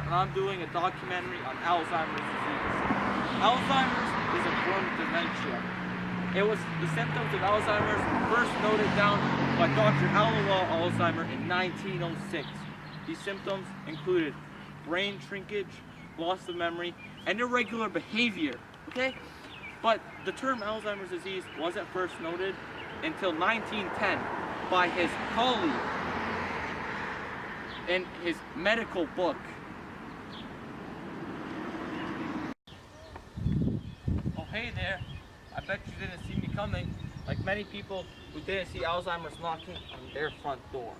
and I'm doing a documentary on Alzheimer's disease. Alzheimer's is a form of dementia. It was the symptoms of Alzheimer's first noted down by Dr. Alawal Alzheimer in 1906. These symptoms included brain shrinkage, loss of memory, and irregular behavior. Okay? But the term Alzheimer's disease wasn't first noted until 1910 by his colleague in his medical book. Oh, hey there. I bet you didn't see me coming, like many people who didn't see Alzheimer's knocking on their front door.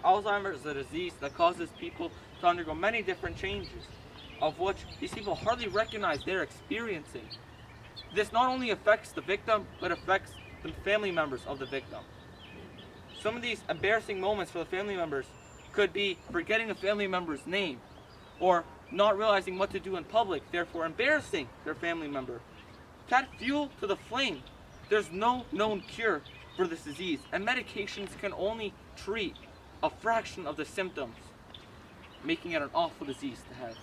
Alzheimer's is a disease that causes people to undergo many different changes, of which these people hardly recognize they're experiencing. This not only affects the victim, but affects the family members of the victim. Some of these embarrassing moments for the family members could be forgetting a family member's name, or not realizing what to do in public, therefore embarrassing their family member. To add fuel to the flame, there's no known cure for this disease, and medications can only treat a fraction of the symptoms, making it an awful disease to have.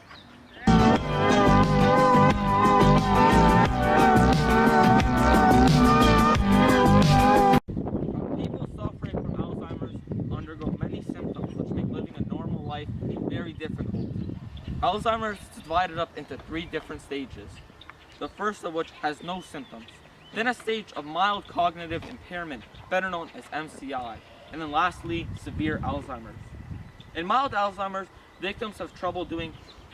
People suffering from Alzheimer's undergo many symptoms which make living a normal life very difficult. Alzheimer's is divided up into 3 different stages, the first of which has no symptoms, then a stage of mild cognitive impairment, better known as MCI, and then lastly, severe Alzheimer's. In mild Alzheimer's, victims have trouble doing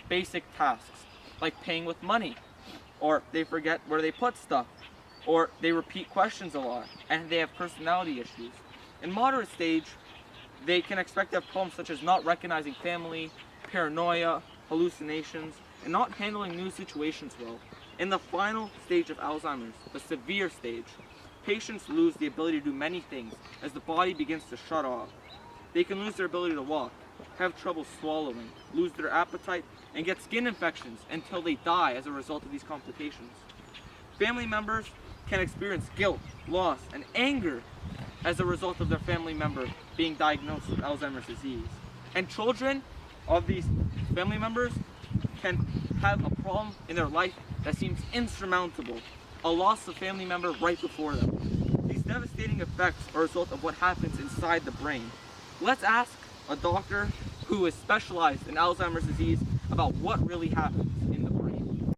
basic tasks, like paying with money, or they forget where they put stuff, or they repeat questions a lot, and they have personality issues. In moderate stage, they can expect to have problems such as not recognizing family, paranoia, hallucinations, and not handling new situations well. In the final stage of Alzheimer's, the severe stage, patients lose the ability to do many things as the body begins to shut off. They can lose their ability to walk, have trouble swallowing, lose their appetite, and get skin infections until they die as a result of these complications. Family members can experience guilt, loss, and anger as a result of their family member being diagnosed with Alzheimer's disease. And children of these family members can have a problem in their life that seems insurmountable, a loss of family member right before them. These devastating effects are a result of what happens inside the brain. Let's ask a doctor who is specialized in Alzheimer's disease about what really happens in the brain.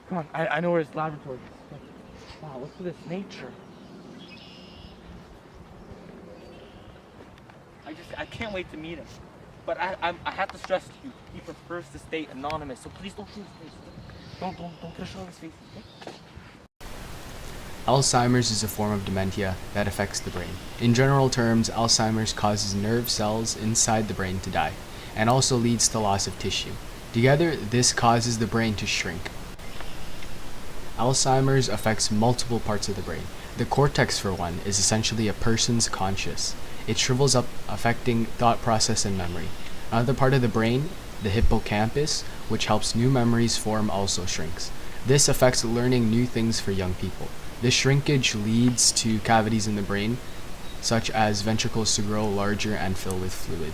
Come on, I know where his laboratory is. Wow, look at this nature. I can't wait to meet him. But I have to stress to you, he prefers to stay anonymous, so please don't show his face. Don't put a show on his face, okay? Alzheimer's is a form of dementia that affects the brain. In general terms, Alzheimer's causes nerve cells inside the brain to die, and also leads to loss of tissue. Together, this causes the brain to shrink. Alzheimer's affects multiple parts of the brain. The cortex, for one, is essentially a person's conscious. It shrivels up, affecting thought process and memory. Another part of the brain, the hippocampus, which helps new memories form, also shrinks. This affects learning new things for young people. This shrinkage leads to cavities in the brain, such as ventricles to grow larger and fill with fluid.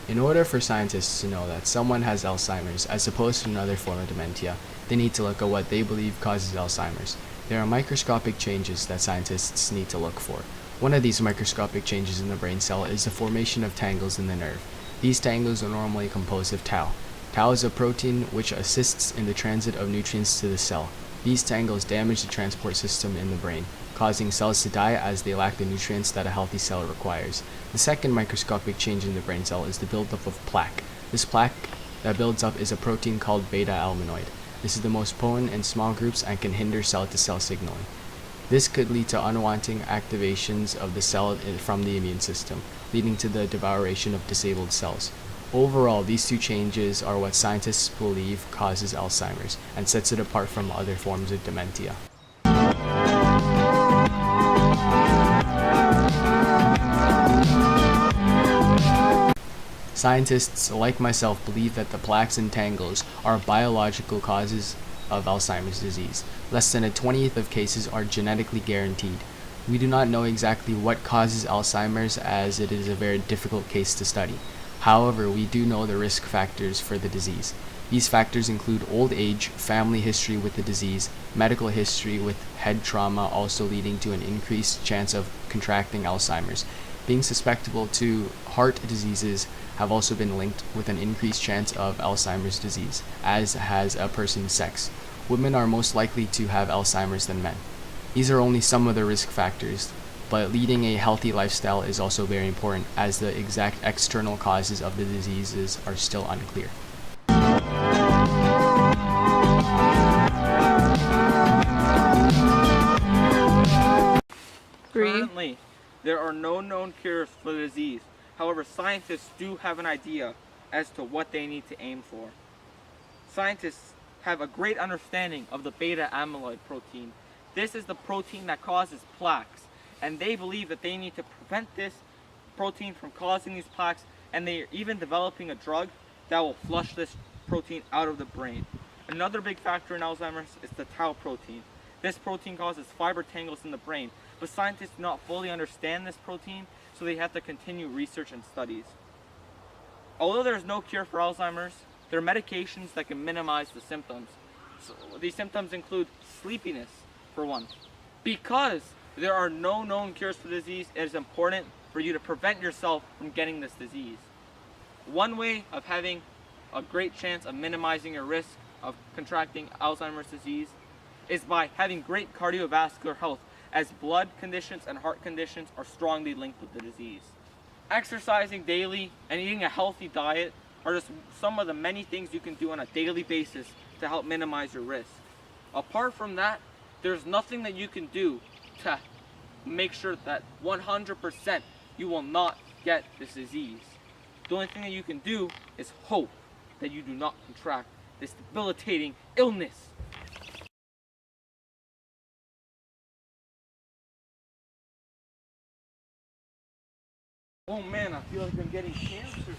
In order for scientists to know that someone has Alzheimer's as opposed to another form of dementia, they need to look at what they believe causes Alzheimer's. There are microscopic changes that scientists need to look for. One of these microscopic changes in the brain cell is the formation of tangles in the nerve. These tangles are normally composed of tau. Tau is a protein which assists in the transit of nutrients to the cell. These tangles damage the transport system in the brain, causing cells to die as they lack the nutrients that a healthy cell requires. The second microscopic change in the brain cell is the buildup of plaque. This plaque that builds up is a protein called beta-amyloid. This is the most potent in small groups and can hinder cell-to-cell signaling. This could lead to unwanted activations of the cell from the immune system, leading to the devouration of disabled cells. Overall, these two changes are what scientists believe causes Alzheimer's and sets it apart from other forms of dementia. Scientists like myself believe that the plaques and tangles are biological causes of Alzheimer's disease. Less than a 20th of cases are genetically guaranteed. We do not know exactly what causes Alzheimer's, as it is a very difficult case to study. However, we do know the risk factors for the disease. These factors include old age, family history with the disease, medical history with head trauma also leading to an increased chance of contracting Alzheimer's. Being susceptible to heart diseases have also been linked with an increased chance of Alzheimer's disease, as has a person's sex. Women are most likely to have Alzheimer's than men. These are only some of the risk factors, but leading a healthy lifestyle is also very important, as the exact external causes of the diseases are still unclear. Currently, there are no known cures for the disease. However, scientists do have an idea as to what they need to aim for. Scientists have a great understanding of the beta amyloid protein. This is the protein that causes plaques, and they believe that they need to prevent this protein from causing these plaques, and they are even developing a drug that will flush this protein out of the brain. Another big factor in Alzheimer's is the tau protein. This protein causes fiber tangles in the brain, but scientists do not fully understand this protein, so they have to continue research and studies. Although there is no cure for Alzheimer's, there are medications that can minimize the symptoms. So these symptoms include sleepiness, for one. Because there are no known cures for the disease, it is important for you to prevent yourself from getting this disease. One way of having a great chance of minimizing your risk of contracting Alzheimer's disease is by having great cardiovascular health, as blood conditions and heart conditions are strongly linked with the disease. Exercising daily and eating a healthy diet are just some of the many things you can do on a daily basis to help minimize your risk. Apart from that, there's nothing that you can do to make sure that 100% you will not get this disease. The only thing that you can do is hope that you do not contract this debilitating illness. Oh man, I feel like I'm getting cancer.